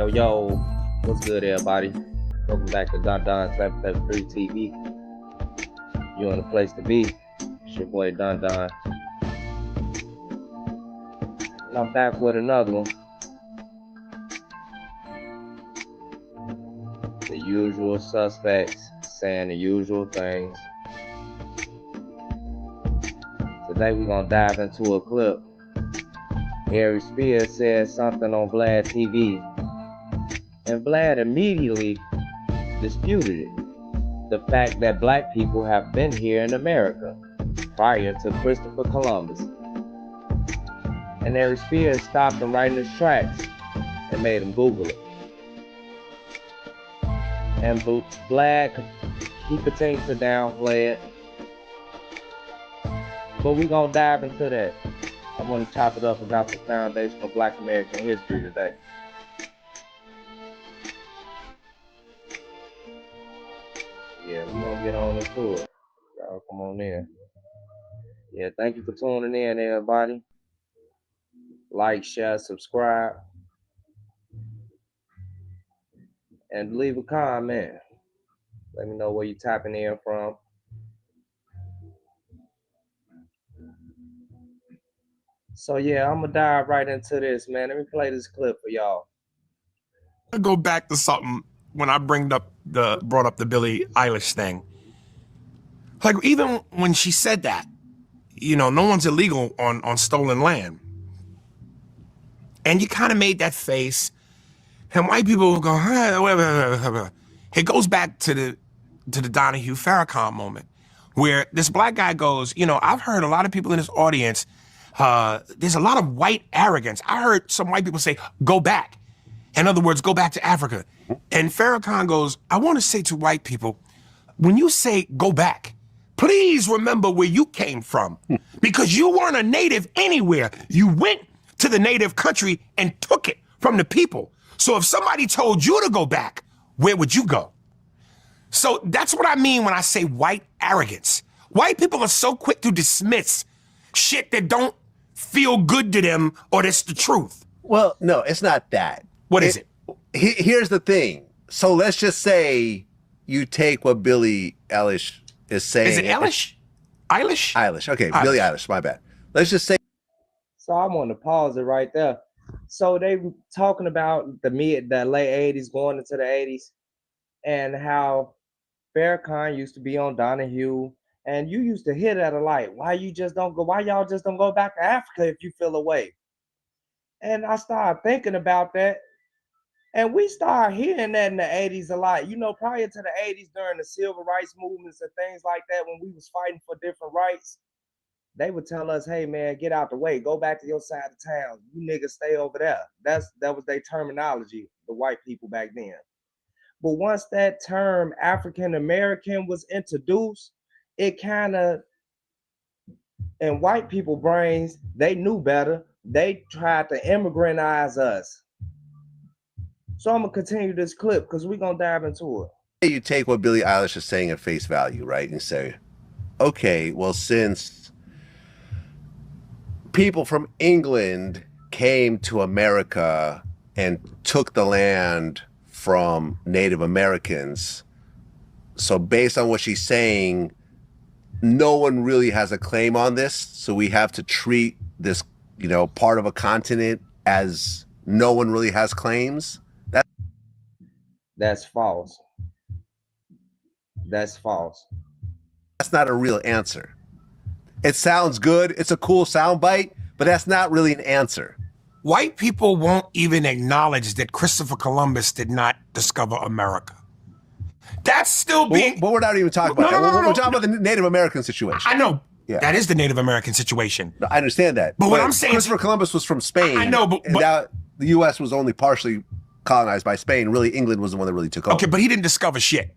Yo, what's good, everybody? Welcome back to Don 773 TV. You in the place to be. It's your boy Don. And I'm back with another one. The usual suspects saying the usual things. Today we're gonna dive into a clip. Aries said something on Vlad TV, and Vlad immediately disputed it. The fact that black people have been here in America prior to Christopher Columbus. And Aries stopped him right in his tracks and made him Google it. And Vlad, he continues to downplay it. But we're gonna dive into that. I want to chop it up about the foundation of Black American history today. Yeah, we're gonna get on into it. Y'all come on in. Yeah, thank you for tuning in, everybody. Like, share, subscribe, and leave a comment. Let me know where you're tapping in from. So yeah, I'm gonna dive right into this, man. Let me play this clip for y'all. I go back to something when I brought up the Billie Eilish thing. Like, even when she said that, you know, no one's illegal on stolen land. And you kind of made that face, and white people will go, whatever. It goes back to the Donahue Farrakhan moment, where this black guy goes, you know, I've heard a lot of people in this audience, there's a lot of white arrogance. I heard some white people say, go back. In other words, go back to Africa. And Farrakhan goes, I want to say to white people, when you say go back, please remember where you came from, because you weren't a native anywhere. You went to the native country and took it from the people. So if somebody told you to go back, where would you go? So that's what I mean when I say white arrogance. White people are so quick to dismiss shit that don't feel good to them or that's the truth. Well, no, it's not that. What is it? Here's the thing. So let's just say you take what Billie Eilish is saying. Is it Eilish? Eilish? Eilish. Okay, Eilish. Billie Eilish, my bad. Let's just say. So I want to pause it right there. So they were talking about the late 80s going into the 80s and how Farrakhan used to be on Donahue, and you used to hit at a light. Why y'all just don't go back to Africa if you feel away? And I started thinking about that. And we started hearing that in the 80s a lot. You know, prior to the 80s, during the civil rights movements and things like that, when we was fighting for different rights, they would tell us, hey, man, get out the way. Go back to your side of town. You niggas stay over there. That was their terminology, the white people back then. But once that term African-American was introduced, it kind of, in white people brains, they knew better. They tried to immigrantise us. So I'm gonna continue this clip because we're gonna dive into it. You take what Billie Eilish is saying at face value, right? And say, okay, well, since people from England came to America and took the land from Native Americans, so based on what she's saying, no one really has a claim on this. So we have to treat this, you know, part of a continent as no one really has claims. That's false. That's false. That's not a real answer. It sounds good. It's a cool soundbite, but that's not really an answer. White people won't even acknowledge that Christopher Columbus did not discover America. That's still being... But we're not even talking about that. We're talking about the Native American situation. I know. Yeah. That is the Native American situation. No, I understand that. But what I'm saying Christopher Columbus was from Spain. I know, but the U.S. was only partially colonized by Spain. Really, England was the one that really took over. Okay, but he didn't discover shit.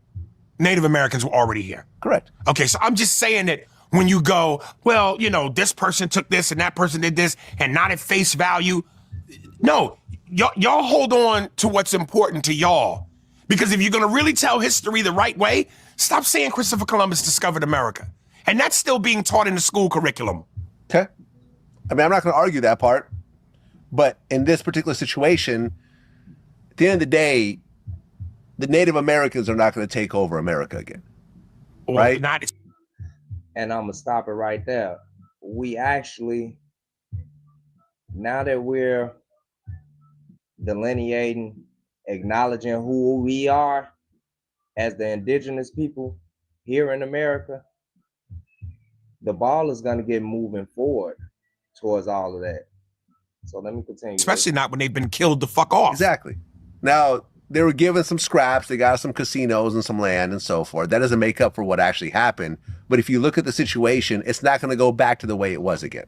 Native Americans were already here. Correct. Okay, so I'm just saying that when you go, well, you know, this person took this and that person did this, and not at face value. No, y'all hold on to what's important to y'all. Because if you're gonna really tell history the right way, stop saying Christopher Columbus discovered America. And that's still being taught in the school curriculum. Okay. I mean, I'm not gonna argue that part, but in this particular situation, At the end of the day, the Native Americans are not going to take over America again. Or right? Not. And I'm gonna stop it right there. We actually, now that we're delineating, acknowledging who we are as the indigenous people here in America, the ball is gonna get moving forward towards all of that. So let me continue. Especially not when they've been killed the fuck off. Exactly. Now, they were given some scraps. They got some casinos and some land and so forth. That doesn't make up for what actually happened. But if you look at the situation, it's not going to go back to the way it was again.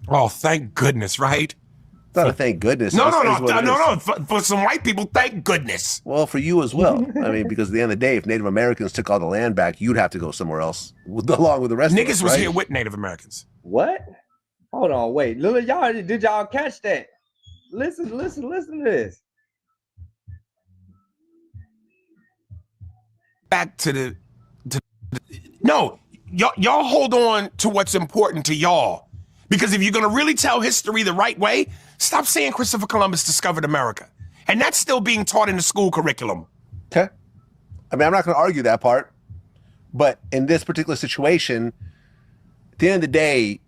Oh, thank goodness, right? It's not a thank goodness. No. For some white people, thank goodness. Well, for you as well. I mean, because at the end of the day, if Native Americans took all the land back, you'd have to go somewhere else along with the rest of us, Niggas was right? here with Native Americans. What? Hold on, wait. Y'all, did y'all catch that? Listen to this. Back to no, y'all hold on to what's important to y'all. Because if you're gonna really tell history the right way, stop saying Christopher Columbus discovered America. And that's still being taught in the school curriculum. Okay. I mean, I'm not going to argue that part. But in this particular situation, at the end of the day,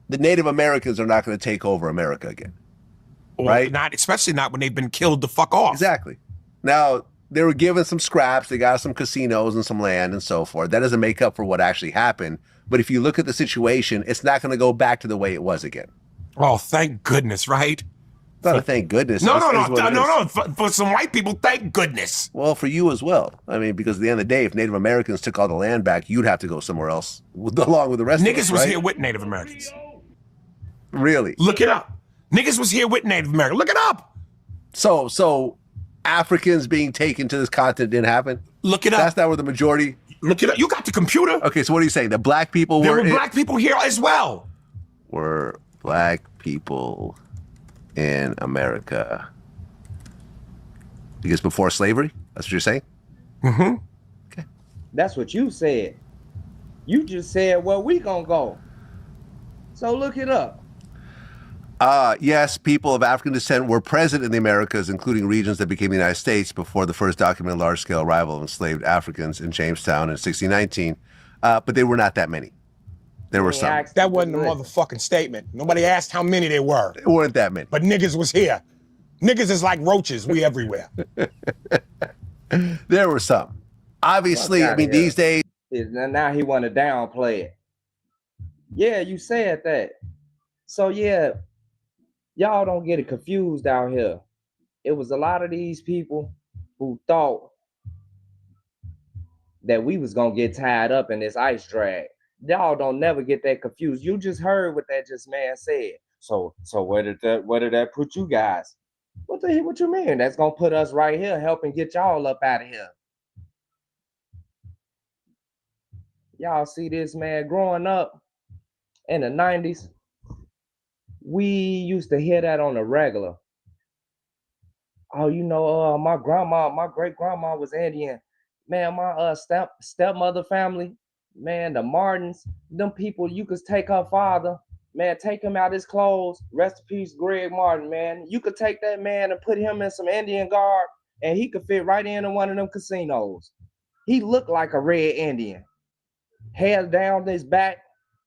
the Native Americans are not going to take over America again. Right? Especially not when they've been killed the fuck off. Exactly. Now, they were given some scraps. They got some casinos and some land and so forth. That doesn't make up for what actually happened. But if you look at the situation, it's not going to go back to the way it was again. Oh, thank goodness, right? It's not a thank goodness. No. For some white people, thank goodness. Well, for you as well. I mean, because at the end of the day, if Native Americans took all the land back, you'd have to go somewhere else along with the rest of us, Niggas was here with Native Americans. Really? Look it up. Niggas was here with Native Americans. Look it up. So Africans being taken to this continent didn't happen? Look it up. That's not where the majority... Look it up. You got the computer. Okay, so what are you saying? The black people There were black people here as well. Were black people in America because before slavery? That's what you're saying? Mm-hmm. Okay. That's what you said. You just said, well, we gonna go. So look it up. Yes, people of African descent were present in the Americas, including regions that became the United States before the first documented large-scale arrival of enslaved Africans in Jamestown in 1619. But they were not that many. There were some. That wasn't a motherfucking statement. Nobody asked how many they were. There weren't that many. But niggas was here. Niggas is like roaches. We everywhere. There were some. Obviously, I mean, these days. Now he want to downplay it. Yeah, you said that. So yeah, y'all don't get it confused out here. It was a lot of these people who thought that we was gonna get tied up in this ice drag. Y'all don't never get that confused. You just heard what that just man said. So where did that put you guys? What you mean? That's gonna put us right here helping get y'all up out of here. Y'all see this, man, growing up in the 90s, we used to hear that on the regular. Oh, you know, my great grandma was Indian. Man, my stepmother family, man, the Martins, them people, you could take her father, man, take him out his clothes. Rest in peace, Greg Martin, man. You could take that man and put him in some Indian garb, and he could fit right into one of them casinos. He looked like a red Indian. Hair down his back.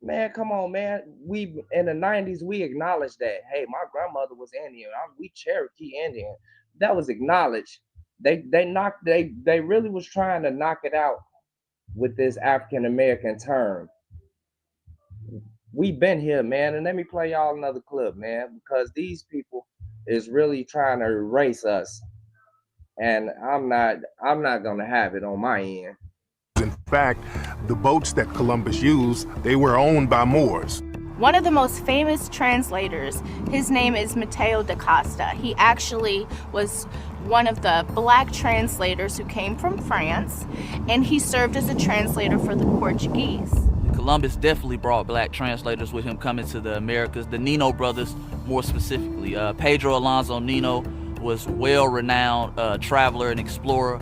Man, come on, man. We in the 90s, we acknowledged that. Hey, my grandmother was Indian. We Cherokee Indian. That was acknowledged. They really was trying to knock it out with this African American term. We've been here, man, and let me play y'all another clip, man, because these people is really trying to erase us, and I'm not gonna have it on my end. In fact, the boats that Columbus used, they were owned by Moors. One of the most famous translators, his name is Mateo da Costa. He actually was one of the black translators who came from France, and he served as a translator for the Portuguese. Columbus definitely brought black translators with him coming to the Americas, the Nino brothers more specifically. Pedro Alonso Nino was well-renowned traveler and explorer.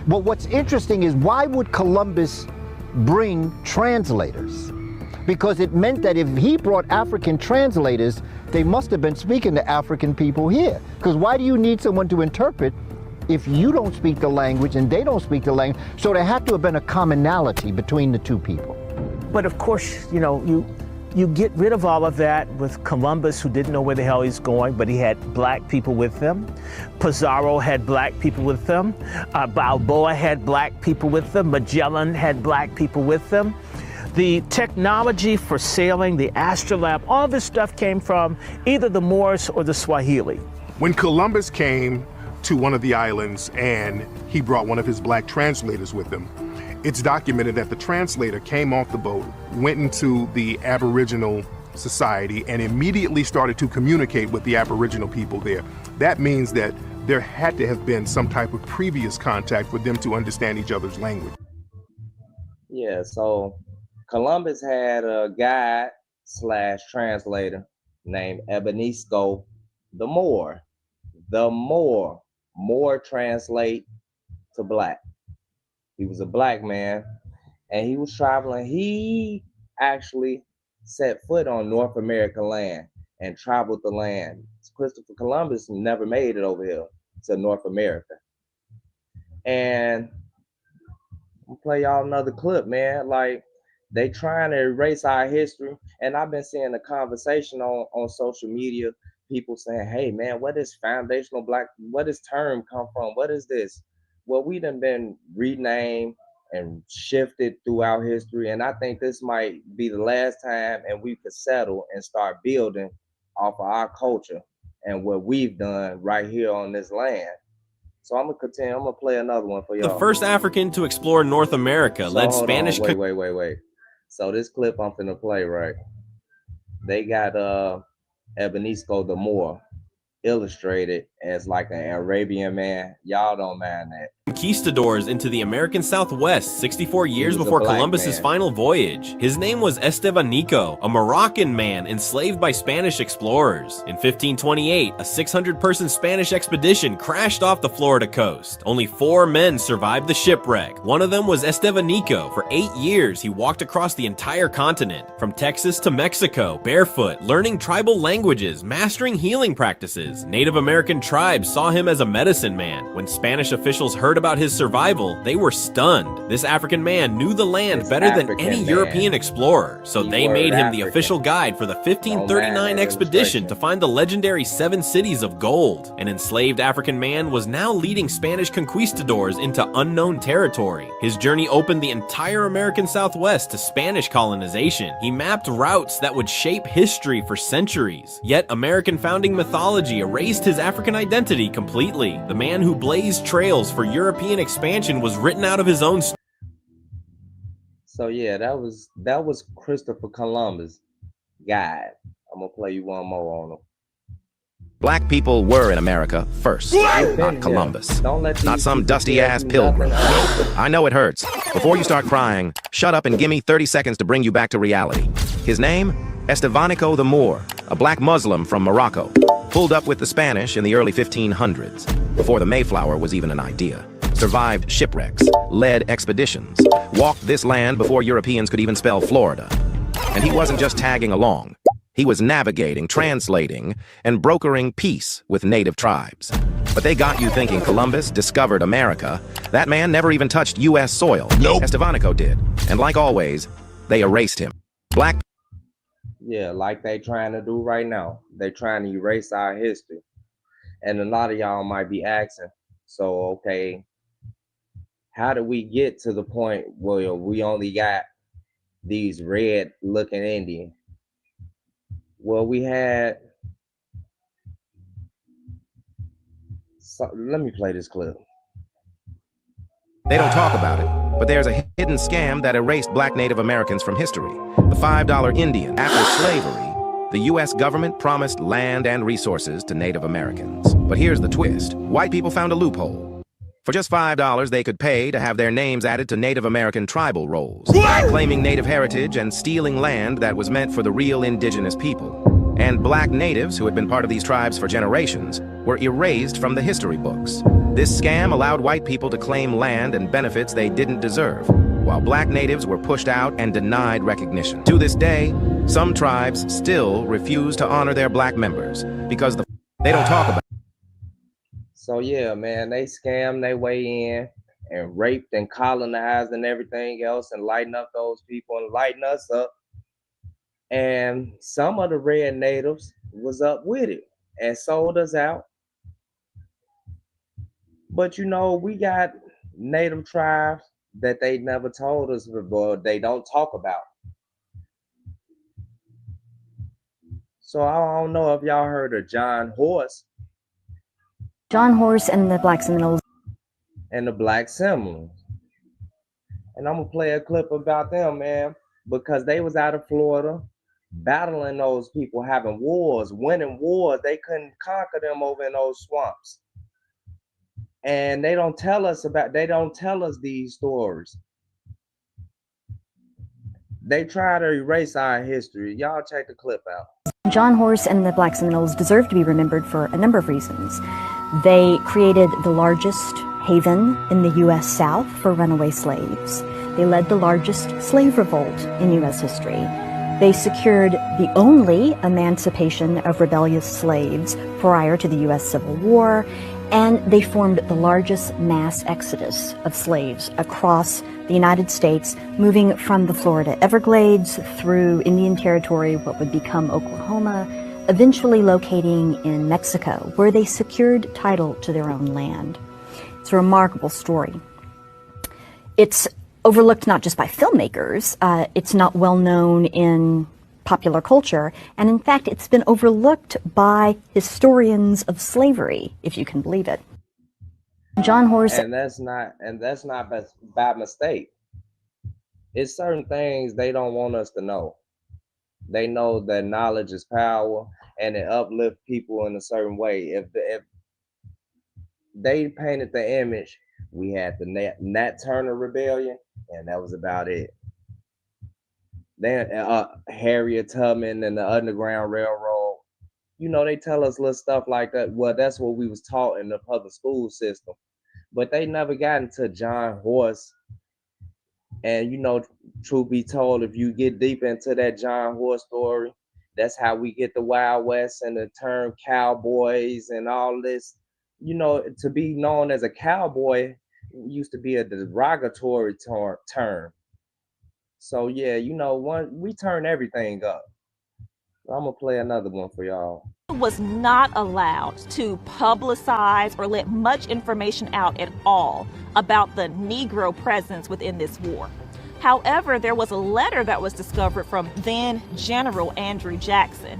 But what's interesting is, why would Columbus bring translators? Because it meant that if he brought African translators, they must have been speaking to African people here. Because why do you need someone to interpret if you don't speak the language and they don't speak the language? So there had to have been a commonality between the two people. But of course, you know, you get rid of all of that with Columbus, who didn't know where the hell he's going, but he had black people with him. Pizarro had black people with them. Balboa had black people with them. Magellan had black people with them. The technology for sailing, the astrolabe, all this stuff came from either the Moors or the Swahili. When Columbus came to one of the islands and he brought one of his black translators with him, it's documented that the translator came off the boat, went into the Aboriginal society, and immediately started to communicate with the Aboriginal people there. That means that there had to have been some type of previous contact for them to understand each other's language. Yeah, so Columbus had a guide / translator named Ebenezer the Moor. The Moor. Moor translate to black. He was a black man, and he was traveling. He actually set foot on North American land and traveled the land. Christopher Columbus never made it over here to North America. And I'll play y'all another clip, man. Like, they trying to erase our history. And I've been seeing a conversation on social media, people saying, hey, man, what is foundational black? What does term come from? What is this? Well, we done been renamed and shifted throughout history. And I think this might be the last time and we could settle and start building off of our culture and what we've done right here on this land. So I'm gonna continue. I'm gonna play another one for y'all. The first African to explore North America led Spanish. Wait. So this clip I'm finna play, right? They got Ebenezer the Moor illustrated as like an Arabian man. Y'all don't mind that. Conquistadors into the American Southwest 64 years before Columbus's final voyage. His name was Estevanico, a Moroccan man enslaved by Spanish explorers. In 1528, a 600-person Spanish expedition crashed off the Florida coast. Only 4 men survived the shipwreck. One of them was Estevanico. For 8 years, he walked across the entire continent, from Texas to Mexico, barefoot, learning tribal languages, mastering healing practices. Native American tribes saw him as a medicine man. When Spanish officials heard about his survival, they were stunned. This African man knew the land better than any European explorer, so they made him the official guide for the 1539 expedition to find the legendary 7 cities of gold. An enslaved African man was now leading Spanish conquistadors into unknown territory. His journey opened the entire American Southwest to Spanish colonization. He mapped routes that would shape history for centuries. Yet American founding mythology erased his African identity completely. The man who blazed trails for European expansion was written out of his own story. So yeah, that was Christopher Columbus' guide. I'm gonna play you one more on him. Black people were in America first, not Columbus. Not some dusty-ass pilgrim. I know it hurts. Before you start crying, shut up and give me 30 seconds to bring you back to reality. His name? Estevanico the Moor, a black Muslim from Morocco. Pulled up with the Spanish in the early 1500s, before the Mayflower was even an idea. Survived shipwrecks, led expeditions, walked this land before Europeans could even spell Florida. And he wasn't just tagging along. He was navigating, translating, and brokering peace with native tribes. But they got you thinking Columbus discovered America. That man never even touched U.S. soil. Nope. Estevanico did. And like always, they erased him. Yeah, like they trying to do right now. They trying to erase our history. And a lot of y'all might be asking, so, okay, how do we get to the point where we only got these red-looking Indians? Well, we had... let me play this clip. They don't talk about it, but there's a hidden scam that erased black Native Americans from history. The $5 Indian. After slavery, the U.S. government promised land and resources to Native Americans. But here's the twist. White people found a loophole. For just $5, they could pay to have their names added to Native American tribal rolls, claiming Native heritage and stealing land that was meant for the real indigenous people. And black natives, who had been part of these tribes for generations, were erased from the history books. This scam allowed white people to claim land and benefits they didn't deserve, while black natives were pushed out and denied recognition. To this day, Some tribes still refuse to honor their black members because they don't talk about. So yeah, man, they scam their way in and raped and colonized and everything else and lighten up those people and lighten us up. And some of the red natives was up with it and sold us out. But you know, we got native tribes that they never told us about, they don't talk about. So I don't know if y'all heard of John Horse. John Horse and the Black Seminoles. And the Black Seminoles. And I'm gonna play a clip about them, man, because they was out of Florida battling those people, having wars, winning wars. They couldn't conquer them over in those swamps. And they don't tell us these stories. They try to erase our history. Y'all check the clip out. John Horse and the Black Seminoles deserve to be remembered for a number of reasons. They created the largest haven in the U.S. South for runaway slaves. They led the largest slave revolt in U.S. history. They secured the only emancipation of rebellious slaves prior to the U.S. Civil War, and they formed the largest mass exodus of slaves across the United States, moving from the Florida Everglades through Indian Territory, what would become Oklahoma, eventually locating in Mexico, where they secured title to their own land. It's a remarkable story. It's overlooked not just by filmmakers, it's not well known in popular culture, and in fact, it's been overlooked by historians of slavery, if you can believe it. John Horse. And that's not by mistake. It's certain things they don't want us to know. They know that knowledge is power, and it uplifts people in a certain way. If they painted the image, we had the Nat Turner Rebellion, and that was about it. Then Harriet Tubman and the Underground Railroad. You know, they tell us little stuff like that. Well, that's what we was taught in the public school system. But they never got into John Horse. And, you know, truth be told, if you get deep into that John Horse story, that's how we get the Wild West and the term cowboys and all this. You know, to be known as a cowboy used to be a derogatory term. So, yeah, you know, we turn everything up. I'm going to play another one for y'all. Was not allowed to publicize or let much information out at all about the Negro presence within this war. However, there was a letter that was discovered from then General Andrew Jackson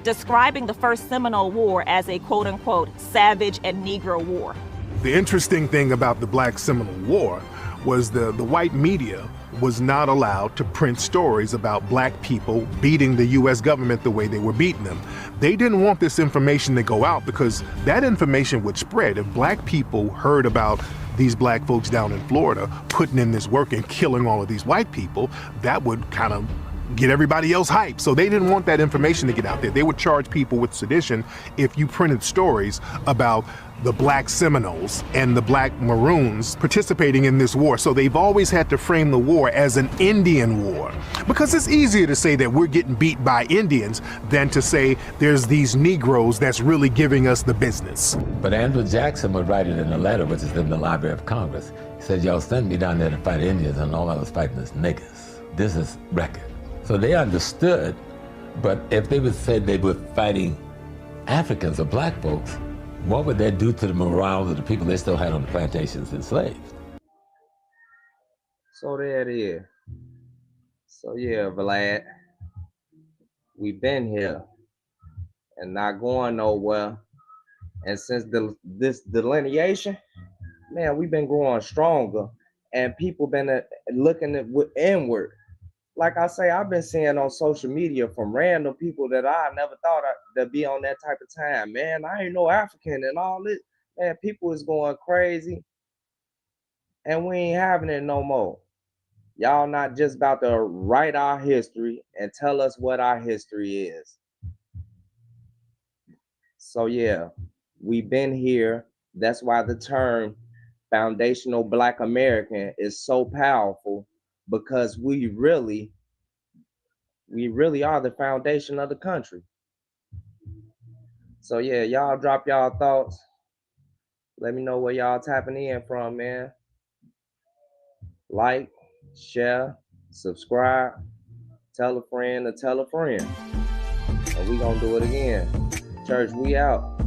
describing the First Seminole War as a quote-unquote savage and Negro war. The interesting thing about the Black Seminole War was the white media was not allowed to print stories about black people beating the U.S. government the way they were beating them. They didn't want this information to go out because that information would spread. If black people heard about these black folks down in Florida putting in this work and killing all of these white people, that would kind of get everybody else hyped. So they didn't want that information to get out there. They would charge people with sedition if you printed stories about the Black Seminoles and the Black Maroons participating in this war. So they've always had to frame the war as an Indian war, because it's easier to say that we're getting beat by Indians than to say there's these Negroes that's really giving us the business. But Andrew Jackson would write it in a letter, which is in the Library of Congress. He said, y'all sent me down there to fight Indians, and all I was fighting is niggas. This is record. So they understood, but if they would say they were fighting Africans or black folks, what would that do to the morale of the people they still had on the plantations enslaved? So there it is. So yeah, Vlad, we've been here and not going nowhere. And since this delineation, man, we've been growing stronger, and people been looking at inward. Like I say, I've been seeing on social media from random people that I never thought that'd be on that type of time. Man, I ain't no African and all this. Man, people is going crazy, and we ain't having it no more. Y'all not just about to write our history and tell us what our history is. So yeah, we've been here. That's why the term foundational Black American is so powerful, because we really we really are the foundation of the country. So yeah, y'all drop y'all thoughts. Let me know where y'all tapping in from, man. Like, share, subscribe, tell a friend to tell a friend. And we gonna do it again. Church, we out.